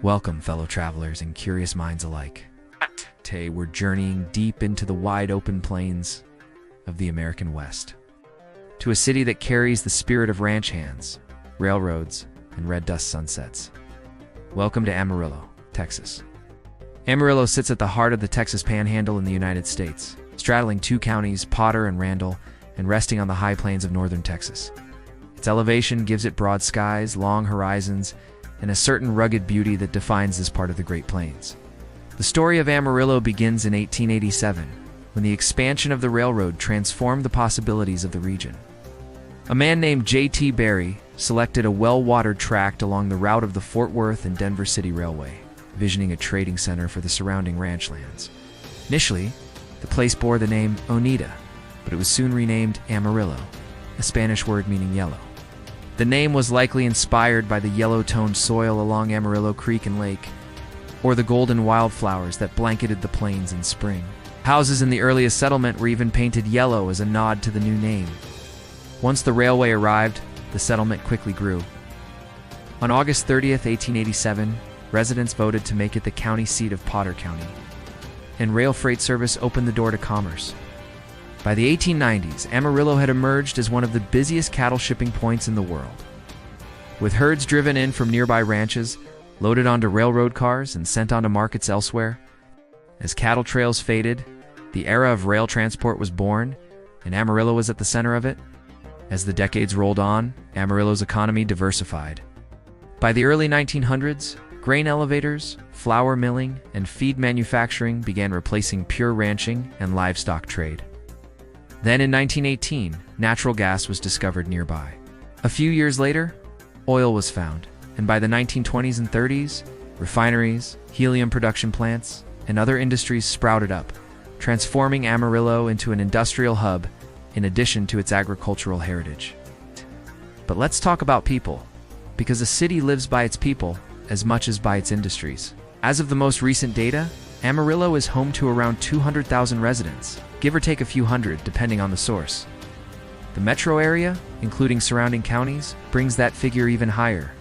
Welcome, fellow travelers and curious minds alike. Today, we're journeying deep into the wide-open plains of the American West, to a city that carries the spirit of ranch hands, railroads, and red dust sunsets. Welcome to Amarillo, Texas. Amarillo sits at the heart of the Texas Panhandle in the United States, straddling two counties, Potter and Randall, and resting on the high plains of northern Texas. Its elevation gives it broad skies, long horizons, and a certain rugged beauty that defines this part of the Great Plains. The story of Amarillo begins in 1887, when the expansion of the railroad transformed the possibilities of the region. A man named J.T. Berry selected a well-watered tract along the route of the Fort Worth and Denver City Railway, envisioning a trading center for the surrounding ranch lands. Initially, the place bore the name Oneida, but it was soon renamed Amarillo, a Spanish word meaning yellow. The name was likely inspired by the yellow-toned soil along Amarillo Creek and Lake, or the golden wildflowers that blanketed the plains in spring. Houses in the earliest settlement were even painted yellow as a nod to the new name. Once the railway arrived, the settlement quickly grew. On August 30th, 1887, residents voted to make it the county seat of Potter County, and rail freight service opened the door to commerce. By the 1890s, Amarillo had emerged as one of the busiest cattle shipping points in the world. With herds driven in from nearby ranches, loaded onto railroad cars, and sent onto markets elsewhere. As cattle trails faded, the era of rail transport was born, and Amarillo was at the center of it. As the decades rolled on, Amarillo's economy diversified. By the early 1900s, grain elevators, flour milling, and feed manufacturing began replacing pure ranching and livestock trade. Then in 1918, natural gas was discovered nearby. A few years later, oil was found, and by the 1920s and 30s, refineries, helium production plants, and other industries sprouted up, transforming Amarillo into an industrial hub in addition to its agricultural heritage. But let's talk about people, because a city lives by its people as much as by its industries. As of the most recent data, Amarillo is home to around 200,000 residents, give or take a few hundred depending on the source. The metro area, including surrounding counties, brings that figure even higher.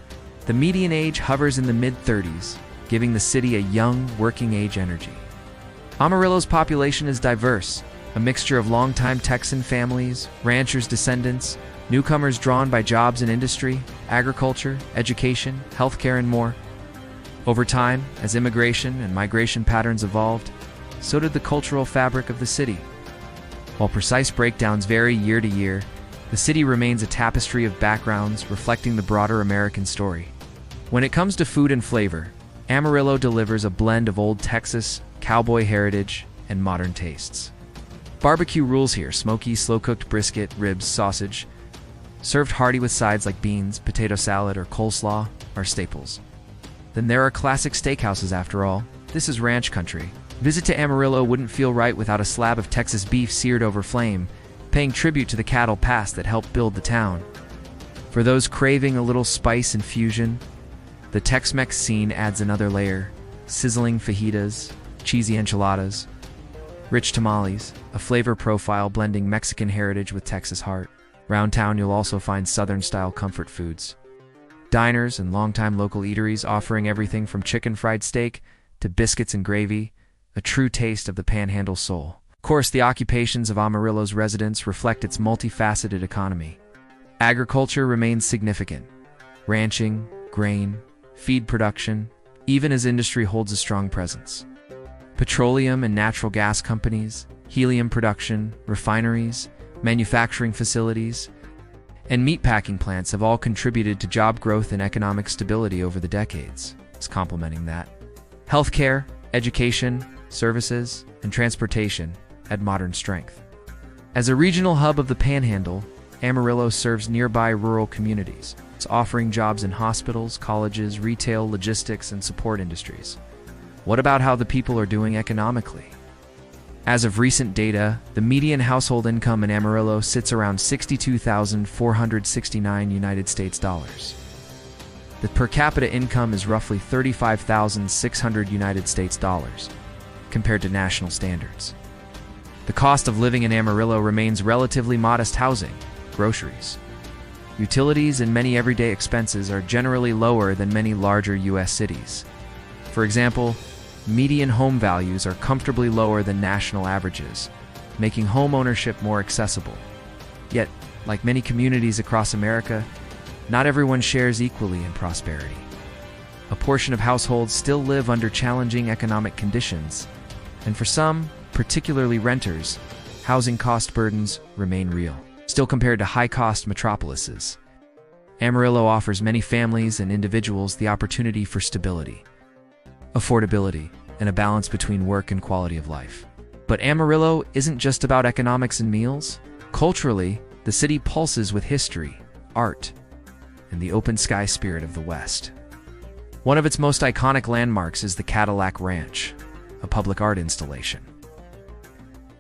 The median age hovers in the mid-30s, giving the city a young, working-age energy. Amarillo's population is diverse, a mixture of longtime Texan families, ranchers' descendants, newcomers drawn by jobs in industry, agriculture, education, healthcare, and more. Over time, as immigration and migration patterns evolved, so did the cultural fabric of the city. While precise breakdowns vary year to year, the city remains a tapestry of backgrounds reflecting the broader American story. When it comes to food and flavor, Amarillo delivers a blend of old Texas, cowboy heritage, and modern tastes. Barbecue rules here: smoky, slow-cooked brisket, ribs, sausage, served hearty with sides like beans, potato salad, or coleslaw, are staples. Then there are classic steakhouses after all. This is ranch country. Visit to Amarillo wouldn't feel right without a slab of Texas beef seared over flame, paying tribute to the cattle past that helped build the town. For those craving a little spice and fusion, the Tex-Mex scene adds another layer: sizzling fajitas, cheesy enchiladas, rich tamales, a flavor profile blending Mexican heritage with Texas heart. Round town you'll also find Southern-style comfort foods. Diners and longtime local eateries offering everything from chicken fried steak to biscuits and gravy, a true taste of the Panhandle soul. Of course, the occupations of Amarillo's residents reflect its multifaceted economy. Agriculture remains significant. Ranching, grain, feed production, even as industry holds a strong presence. Petroleum and natural gas companies, helium production, refineries, manufacturing facilities, and meatpacking plants have all contributed to job growth and economic stability over the decades. It's complementing that. Healthcare, education, services, and transportation add modern strength. As a regional hub of the Panhandle, Amarillo serves nearby rural communities. It's offering jobs in hospitals, colleges, retail, logistics, and support industries. What about how the people are doing economically? As of recent data, the median household income in Amarillo sits around $62,469 United States dollars. The per capita income is roughly $35,600 United States dollars, compared to national standards. The cost of living in Amarillo remains relatively modest. Housing, groceries, utilities, and many everyday expenses are generally lower than many larger U.S. cities. For example, median home values are comfortably lower than national averages, making home ownership more accessible. Yet, like many communities across America, not everyone shares equally in prosperity. A portion of households still live under challenging economic conditions, and for some, particularly renters, housing cost burdens remain real. Still, compared to high-cost metropolises, Amarillo offers many families and individuals the opportunity for stability, affordability, and a balance between work and quality of life. But Amarillo isn't just about economics and meals. Culturally, the city pulses with history, art, and the open sky spirit of the West. One of its most iconic landmarks is the Cadillac Ranch, a public art installation.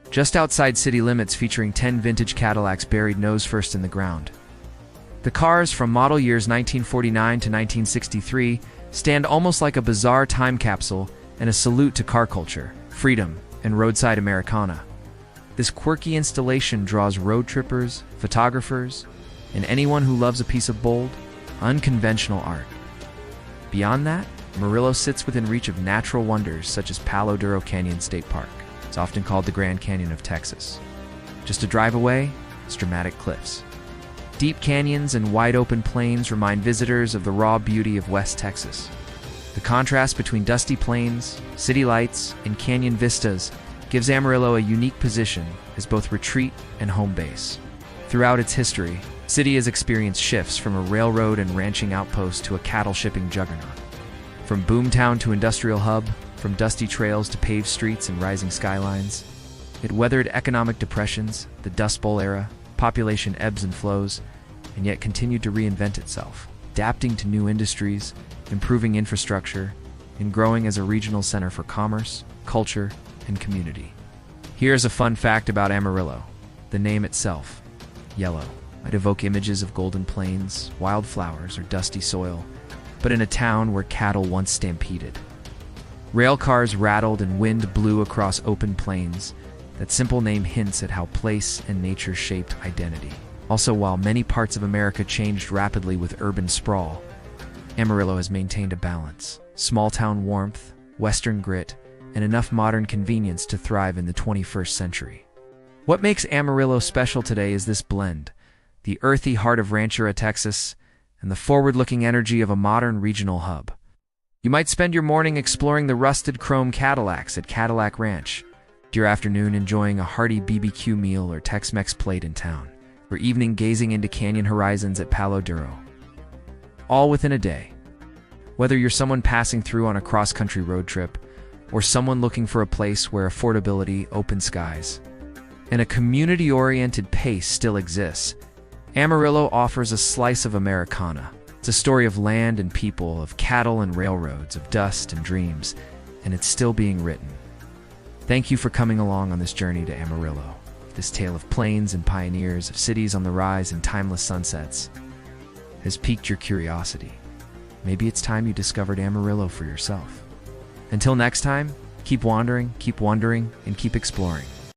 Just outside city limits, featuring 10 vintage Cadillacs buried nose first in the ground. The cars, from model years 1949 to 1963, stand almost like a bizarre time capsule and a salute to car culture, freedom, and roadside Americana. This quirky installation draws road trippers, photographers, and anyone who loves a piece of bold, unconventional art. Beyond that, Amarillo sits within reach of natural wonders such as Palo Duro Canyon State Park. It's often called the Grand Canyon of Texas. Just a drive away, it's dramatic cliffs. Deep canyons and wide-open plains remind visitors of the raw beauty of West Texas. The contrast between dusty plains, city lights, and canyon vistas gives Amarillo a unique position as both retreat and home base. Throughout its history, the city has experienced shifts from a railroad and ranching outpost to a cattle shipping juggernaut. From boomtown to industrial hub, from dusty trails to paved streets and rising skylines, it weathered economic depressions, the Dust Bowl era, population ebbs and flows, and yet continued to reinvent itself, adapting to new industries, improving infrastructure, and growing as a regional center for commerce, culture, and community. Here's a fun fact about Amarillo. The name itself, yellow, might evoke images of golden plains, wildflowers, or dusty soil, but in a town where cattle once stampeded. Rail cars rattled and wind blew across open plains. That simple name hints at how place and nature shaped identity. Also, while many parts of America changed rapidly with urban sprawl, Amarillo has maintained a balance. Small-town warmth, western grit, and enough modern convenience to thrive in the 21st century. What makes Amarillo special today is this blend: the earthy heart of Rancho Texas and the forward-looking energy of a modern regional hub. You might spend your morning exploring the rusted chrome Cadillacs at Cadillac Ranch, your afternoon enjoying a hearty BBQ meal or Tex-Mex plate in town, or evening gazing into canyon horizons at Palo Duro. All within a day. Whether you're someone passing through on a cross-country road trip, or someone looking for a place where affordability, open skies, and a community-oriented pace still exists, Amarillo offers a slice of Americana. It's a story of land and people, of cattle and railroads, of dust and dreams, and it's still being written. Thank you for coming along on this journey to Amarillo. This tale of plains and pioneers, of cities on the rise and timeless sunsets, has piqued your curiosity. Maybe it's time you discovered Amarillo for yourself. Until next time, keep wandering, keep wondering, and keep exploring.